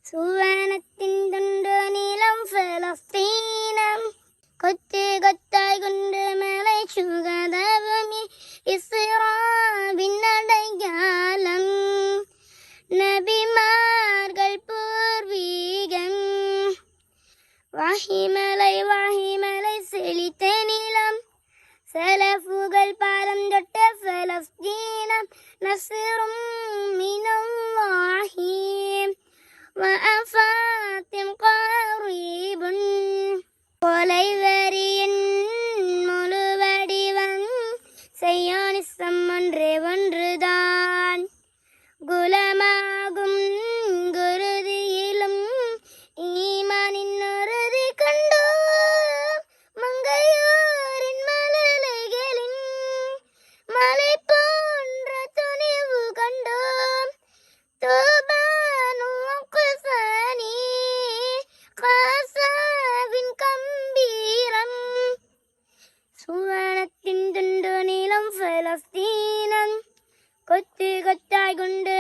സുവനത്തിൻ തുണ്ടു നീളം ഫലസ്തീനം കൊച്ചു കൊത്തായി കൊണ്ട് മേലെ ശുഗതഭൂമി ഇസ്രാവിനടയാളം നബിമാർകൾ പൂർവീകം വാഹിമലൈ സെലിത്ത നീളം സലഫുകൾ പാലം തൊട്ട ഫലസ്തീനം നസ്റും മിനല്ലാഹി വഅഫാത്തിൻ ഖറീബുൻ கொலைவரியன் முழுவடிவன் செய்யோனிசம் ஒன்றுதான் குலமாகும் குருதியிலும் ஈமானின் உறுதி கண்டோம் மங்கையோரின் மலலைகளின் மலை போன்ற துணிவு கண்டோம் தூபானும் குசானி காசாவின் கம்பீரம் സുവനത്തിൻ തുണ്ടു നീളം ഫലസ്തീനം കൊച്ചു കൊത്തായി കൊണ്ട്